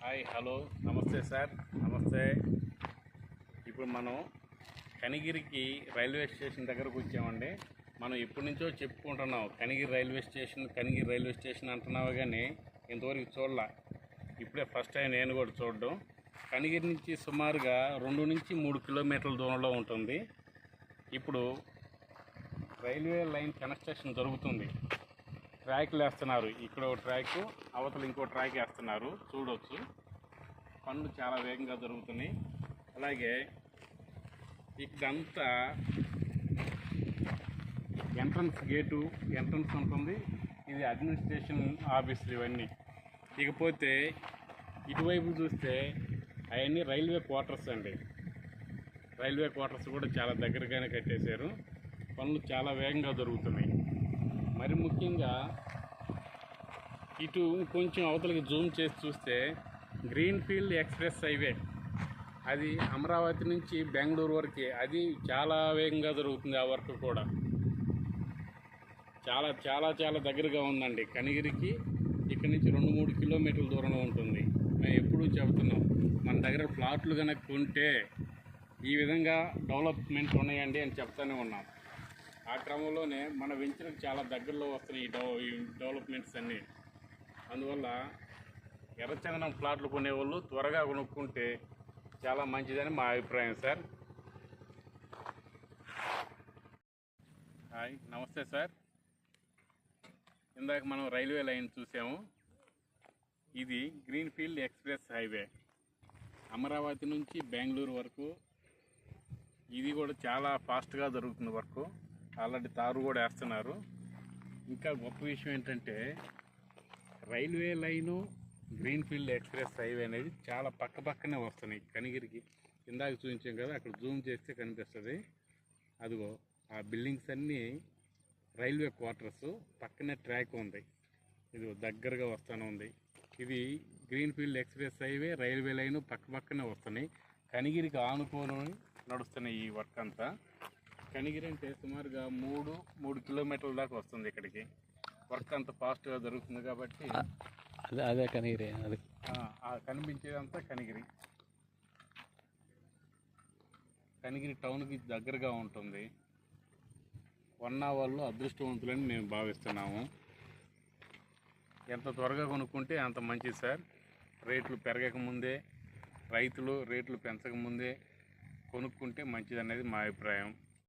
Hi hello నమస్తే sir. నమస్తే. ఇప్పుడు మనం కనిగిరికి రైల్వే స్టేషన్ దగ్గరకు వచ్చామండి. మనం ఎప్పటి నుంచో చెప్పుకుంటున్నాం కనిగిరి రైల్వే స్టేషన్ అంటున్నావు, కానీ ఇంతవరకు చూడలా. ఇప్పుడే ఫస్ట్ టైం నేను కూడా చూడడం. కనిగిరి నుంచి సుమారుగా 2 నుంచి 3 కిలోమీటర్ల దూరంలో ఉంటుంది. ఇప్పుడు రైల్వే లైన్ కన్స్ట్రక్షన్ జరుగుతుంది. ట్రాక్లు వేస్తున్నారు. ఇక్కడ ఒక ట్రాక్, అవతల ఇంకో ట్రాక్ వేస్తున్నారు. చూడవచ్చు, పనులు చాలా వేగంగా జరుగుతున్నాయి. అలాగే ఇక్కడంతా ఎంట్రన్స్ ఉంటుంది. ఇది అడ్మినిస్ట్రేషన్ ఆఫీసులు ఇవన్నీ. ఇకపోతే ఇటువైపు చూస్తే అవన్నీ రైల్వే క్వార్టర్స్ అండి. రైల్వే క్వార్టర్స్ కూడా చాలా దగ్గరగానే కట్టేశారు. పనులు చాలా వేగంగా జరుగుతున్నాయి. మరి ముఖ్యంగా ఇటు కొంచెం అవతలకి జూమ్ చేసి చూస్తే గ్రీన్ఫీల్డ్ ఎక్స్ప్రెస్ హైవే, అది అమరావతి నుంచి బెంగళూరు వరకు, అది చాలా వేగంగా జరుగుతుంది. ఆ వర్క్ కూడా చాలా చాలా చాలా దగ్గరగా ఉందండి. కనిగిరికి ఇక్కడ నుంచి 2-3 కిలోమీటర్ల దూరంలో ఉంటుంది. మేము ఎప్పుడూ చెబుతున్నాం, మన దగ్గర ప్లాట్లు కనుక కొంటే ఈ విధంగా డెవలప్మెంట్ ఉన్నాయండి అని చెప్తూనే ఉన్నాం. ఆ క్రమంలోనే మన వెంచర్కి చాలా దగ్గరలో వస్తున్నాయి ఈ డెవలప్మెంట్స్ అన్నీ. అందువల్ల ఎర్రచందనం ప్లాట్లు కొనేవాళ్ళు త్వరగా కొనుక్కుంటే చాలా మంచిదని మా అభిప్రాయం సార్. హాయ్, నమస్తే సార్. ఇందాక మనం రైల్వే లైన్ చూసాము. ఇది గ్రీన్ఫీల్డ్ ఎక్స్ప్రెస్ హైవే, అమరావతి నుంచి బెంగళూరు వరకు. ఇది కూడా చాలా ఫాస్ట్గా జరుగుతుంది వర్క్. ఆల్రెడీ తారు కూడా వేస్తున్నారు. ఇంకా గొప్ప విషయం ఏంటంటే railway line greenfield express highway అనేది చాలా పక్కనే వస్తున్నాయి కనిగిరికి. ఇందాక చూపించాం కదా, అక్కడ జూమ్ చేస్తే కనిపిస్తుంది. అదిగో ఆ బిల్డింగ్స్ అన్నీ రైల్వే క్వార్టర్స్. పక్కనే ట్రాక్ ఉంది, ఇది దగ్గరగా వస్తూనే ఉంది. ఇది greenfield express highway, railway line పక్కనే వస్తున్నాయి. కనిగిరికి ఆనుకొని నడుస్తున్నాయి ఈ వర్క్ అంతా. కనిగిరి అంటే సుమారుగా 3 కిలోమీటర్ల దాకా వస్తుంది ఇక్కడికి. వర్క్ అంత ఫాస్ట్గా జరుగుతుంది కాబట్టి అదే కనిగిరి. అది కనిపించేదంతా కనిగిరి టౌన్కి దగ్గరగా ఉంటుంది. వాళ్ళు అదృష్టవంతులని మేము భావిస్తున్నాము. ఎంత త్వరగా కొనుక్కుంటే అంత మంచిది సార్. రేట్లు పెరగకముందే, రైతులు రేట్లు పెంచకముందే కొనుక్కుంటే మంచిది అనేది మా అభిప్రాయం.